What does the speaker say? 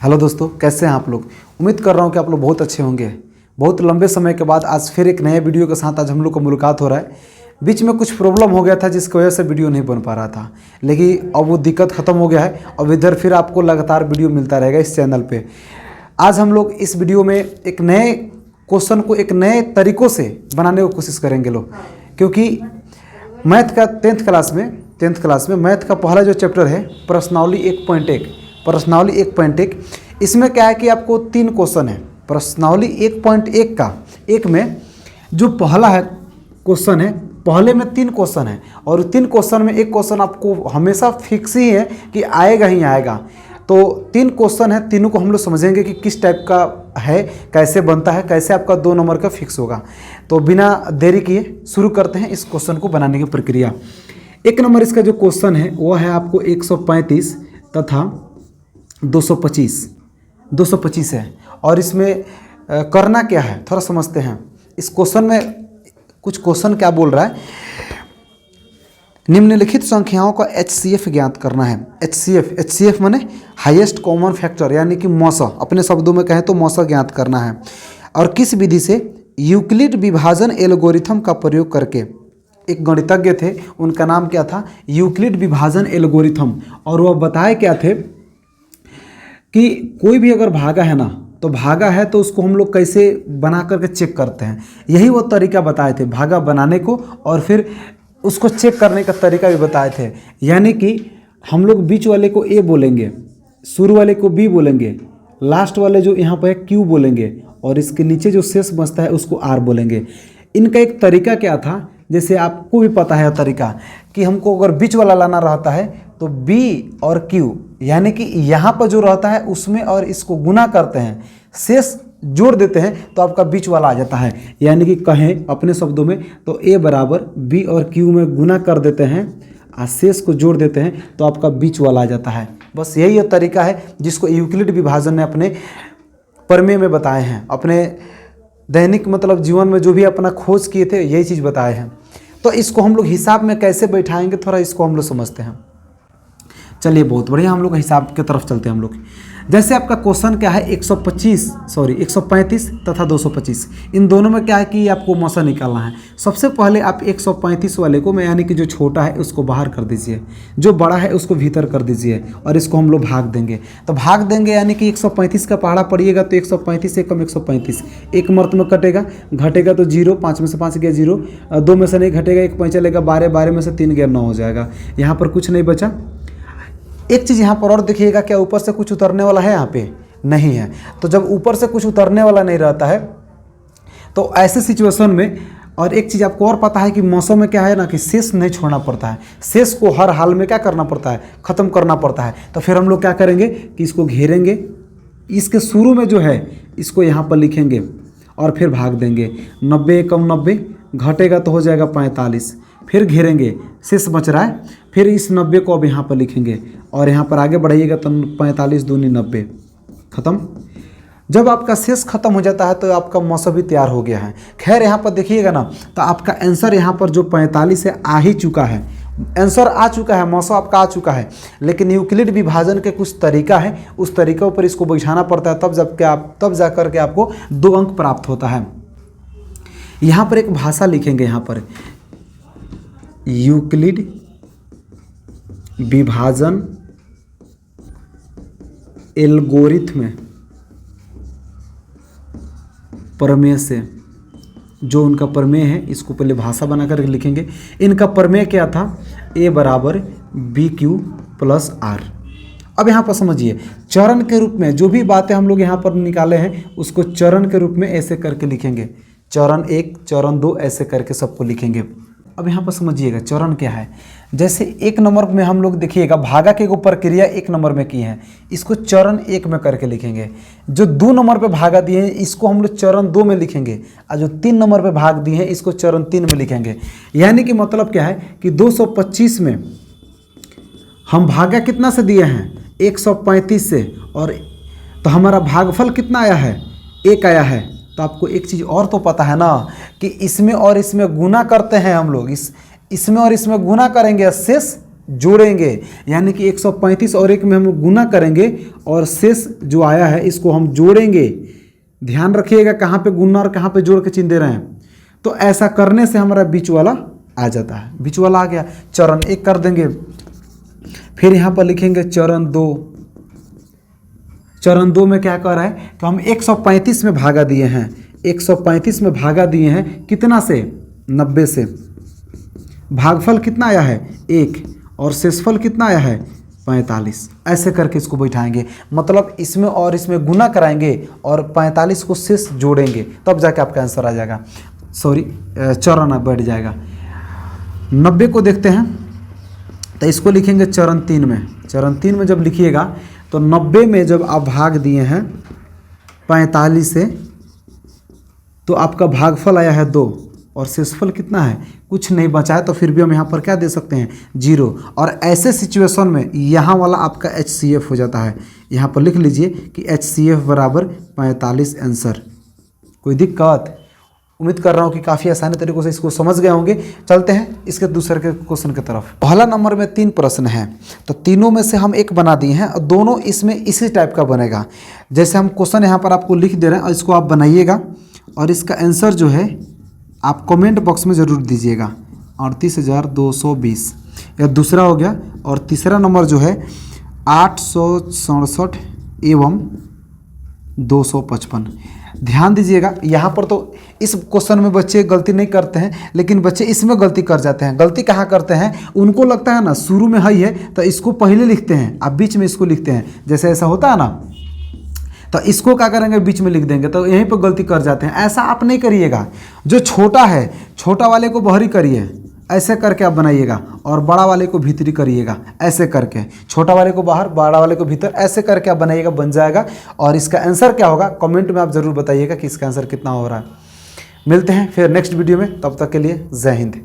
Hello दोस्तों, कैसे हैं आप लोग। उम्मीद कर रहा हूं कि आप लोग बहुत अच्छे होंगे। बहुत लंबे समय के बाद आज फिर एक नए वीडियो के साथ आज हम लोग को मुलाकात हो रहा है। बीच में कुछ प्रॉब्लम हो गया था जिसकी वजह से वीडियो नहीं बन पा रहा था, लेकिन अब वो दिक्कत ख़त्म हो गया है। अब इधर फिर आपको लगातार वीडियो मिलता रहेगा इस चैनल पे। आज हम लोग इस वीडियो में एक नए क्वेश्चन को एक नए तरीक़ों से बनाने की कोशिश करेंगे लोग, क्योंकि मैथ का टेंथ क्लास में मैथ का पहला जो चैप्टर है प्रश्नावली 1.1 इसमें क्या है कि आपको 3 क्वेश्चन है। प्रश्नावली 1.1 का एक में जो पहला है क्वेश्चन है, पहले में 3 क्वेश्चन है और 3 क्वेश्चन में एक क्वेश्चन आपको हमेशा फिक्स ही है कि आएगा ही आएगा। तो 3 क्वेश्चन है, तीनों को हम लोग समझेंगे कि किस टाइप का है, कैसे बनता है, कैसे आपका 2 नंबर का फिक्स होगा। तो बिना देरी किए शुरू करते हैं इस क्वेश्चन को बनाने की प्रक्रिया। 1 नंबर इसका जो क्वेश्चन है वो है आपको 135 तथा 225 है। और इसमें करना क्या है थोड़ा समझते हैं। इस क्वेश्चन में कुछ क्वेश्चन क्या बोल रहा है, निम्नलिखित संख्याओं का HCF ज्ञात करना है। HCF माने हाईएस्ट कॉमन फैक्टर, यानी कि मौसा, अपने शब्दों में कहें तो मौसा ज्ञात करना है। और किस विधि से, यूक्लिड विभाजन एल्गोरिथम का प्रयोग करके। एक गणितज्ञ थे, उनका नाम क्या था, यूक्लिड विभाजन एल्गोरिथम। और वह बताए क्या थे कि कोई भी अगर भागा है ना, तो भागा है तो उसको हम लोग कैसे बना करके चेक करते हैं। यही वो तरीका बताए थे भागा बनाने को, और फिर उसको चेक करने का तरीका भी बताए थे। यानी कि हम लोग बीच वाले को A बोलेंगे, शुरू वाले को B बोलेंगे, लास्ट वाले जो यहाँ पर Q बोलेंगे, और इसके नीचे जो शेष बचता है उसको R बोलेंगे। इनका एक तरीका क्या था, जैसे आपको भी पता है तरीका कि हमको अगर बीच वाला लाना रहता है तो B और Q, यानी कि यहाँ पर जो रहता है उसमें और इसको गुना करते हैं, शेष जोड़ देते हैं तो आपका बीच वाला आ जाता है। यानी कि कहें अपने शब्दों में तो A बराबर B और Q में गुना कर देते हैं और शेष को जोड़ देते हैं तो आपका बीच वाला आ जाता है। बस यही तरीका है जिसको यूक्लिड विभाजन ने अपने प्रमेय में बताए हैं। अपने दैनिक मतलब जीवन में जो भी अपना खोज किए थे यही चीज़ बताए हैं। तो इसको हम लोग हिसाब में कैसे बैठाएंगे, थोड़ा इसको हम लोग समझते हैं। चलिए बहुत बढ़िया, हम लोग हिसाब की तरफ चलते हैं हम लोग। जैसे आपका क्वेश्चन क्या है 135 तथा 225, इन दोनों में क्या है कि आपको मौसा निकालना है। सबसे पहले आप 135 वाले को में, यानी कि जो छोटा है उसको बाहर कर दीजिए, जो बड़ा है उसको भीतर कर दीजिए, और इसको हम लोग भाग देंगे। तो भाग देंगे यानी कि 135 का पहाड़ा पड़िएगा तो 135 से कम 135, एक मर्त में कटेगा, घटेगा तो 0, 5 में से 5 गया 0, 2 में से नहीं घटेगा, 1 पैंच चलेगा 12, 12 में से 3 गया 9 हो जाएगा। यहाँ पर कुछ नहीं बचा। एक चीज़ यहाँ पर और देखिएगा, क्या ऊपर से कुछ उतरने वाला है, यहाँ पे नहीं है। तो जब ऊपर से कुछ उतरने वाला नहीं रहता है तो ऐसे सिचुएशन में, और एक चीज़ आपको और पता है कि मौसम में क्या है ना कि शेष नहीं छोड़ना पड़ता है, शेष को हर हाल में क्या करना पड़ता है, ख़त्म करना पड़ता है। तो फिर हम लोग क्या करेंगे कि इसको घेरेंगे, इसके शुरू में जो है इसको यहाँ पर लिखेंगे और फिर भाग देंगे। 90 कम 90 घटेगा तो हो जाएगा 45, फिर घेरेंगे, शेष बच रहा है, फिर इस 90 को अब यहाँ पर लिखेंगे और यहाँ पर आगे बढ़ाइएगा तो 45 दूनी 90, ख़त्म। जब आपका शेष खत्म हो जाता है तो आपका मौसा भी तैयार हो गया है। खैर यहाँ पर देखिएगा ना, तो आपका आंसर यहाँ पर जो 45 है आ ही चुका है, आंसर आ चुका है, मौसा आपका आ चुका है। लेकिन यूक्लिड विभाजन के कुछ तरीका है, उस तरीक़ों पर इसको बैठाना पड़ता है, तब जा कर के आपको 2 अंक प्राप्त होता है। यहाँ पर एक भाषा लिखेंगे, यहाँ पर यूक्लिड विभाजन एल्गोरिथम प्रमेय से, जो उनका प्रमेय है इसको पहले भाषा बनाकर लिखेंगे। इनका प्रमेय क्या था, A बराबर BQ प्लस R। अब यहाँ पर समझिए, चरण के रूप में जो भी बातें हम लोग यहाँ पर निकाले हैं उसको चरण के रूप में ऐसे करके लिखेंगे, चरण 1 चरण 2 ऐसे करके सबको लिखेंगे। अब यहाँ पर समझिएगा चरण क्या है। जैसे 1 नंबर में हम लोग देखिएगा भागा के ऊपर प्रक्रिया 1 नंबर में की है, इसको चरण 1 में करके लिखेंगे। जो 2 नंबर पे भागा दिए हैं इसको हम लोग चरण 2 में लिखेंगे, और जो 3 नंबर पे भाग दिए हैं इसको चरण 3 में लिखेंगे। यानी कि मतलब क्या है कि 225 में हम भागा कितना से दिए हैं, 135 से, और तो हमारा भागफल कितना आया है, 1 आया है। तो आपको एक चीज़ और तो पता है ना कि इसमें और इसमें गुना करते हैं हम लोग, इसमें और इसमें गुना करेंगे, शेष जोड़ेंगे, यानी कि 135 और 1 में हम गुना करेंगे और शेष जो आया है इसको हम जोड़ेंगे। ध्यान रखिएगा कहाँ पे गुना और कहाँ पे जोड़ के चिन्ह दे रहे हैं। तो ऐसा करने से हमारा बीच वाला आ जाता है। बीच वाला आ गया, चरण 1 कर देंगे। फिर यहाँ पर लिखेंगे चरण 2। चरण 2 में क्या कर रहा है, तो हम 135 में भागा दिए हैं, 135 में भागा दिए हैं कितना से, 90 से। भागफल कितना आया है, 1, और शेषफल कितना आया है, 45। ऐसे करके इसको बैठाएंगे, मतलब इसमें और इसमें गुना कराएंगे और 45 को शेष जोड़ेंगे, तब जाके आपका आंसर आ जाएगा। सॉरी, चरण बैठ जाएगा। 90 को देखते हैं, तो इसको लिखेंगे चरण 3 में। चरण 3 में जब लिखिएगा तो 90 में जब आप भाग दिए हैं 45 से, तो आपका भागफल आया है 2 और शेषफल कितना है, कुछ नहीं बचा है। तो फिर भी हम यहाँ पर क्या दे सकते हैं, 0। और ऐसे सिचुएशन में यहाँ वाला आपका HCF हो जाता है। यहाँ पर लिख लीजिए कि HCF बराबर 45 आंसर। कोई दिक्कत? उम्मीद कर रहा हूँ कि काफ़ी आसानी तरीक़ों से इसको समझ गए होंगे। चलते हैं इसके दूसरे के क्वेश्चन की तरफ। पहला नंबर में 3 प्रश्न हैं, तो तीनों में से हम एक बना दिए हैं और दोनों इसमें इसी टाइप का बनेगा। जैसे हम क्वेश्चन यहाँ पर आपको लिख दे रहे हैं और इसको आप बनाइएगा और इसका आंसर जो है आप कमेंट बॉक्स में ज़रूर दीजिएगा। 38,220 यह दूसरा हो गया। और तीसरा नंबर जो है 867 एवं 255। ध्यान दीजिएगा, यहाँ पर तो इस क्वेश्चन में बच्चे गलती नहीं करते हैं, लेकिन बच्चे इसमें गलती कर जाते हैं। गलती कहाँ करते हैं, उनको लगता है ना शुरू में हाई है तो इसको पहले लिखते हैं, आप बीच में इसको लिखते हैं, जैसे ऐसा होता है ना, तो इसको क्या करेंगे, बीच में लिख देंगे, तो यहीं पर गलती कर जाते हैं। ऐसा आप नहीं करिएगा। जो छोटा है, छोटा वाले को बाहरी करिए, ऐसे करके आप बनाइएगा, और बड़ा वाले को भीतरी करिएगा, ऐसे करके। छोटा वाले को बाहर, बड़ा वाले को भीतर, ऐसे करके आप बनाइएगा, बन जाएगा। और इसका आंसर क्या होगा कमेंट में आप ज़रूर बताइएगा कि इसका आंसर कितना हो रहा है। मिलते हैं फिर नेक्स्ट वीडियो में, तब तक के लिए जय हिंद।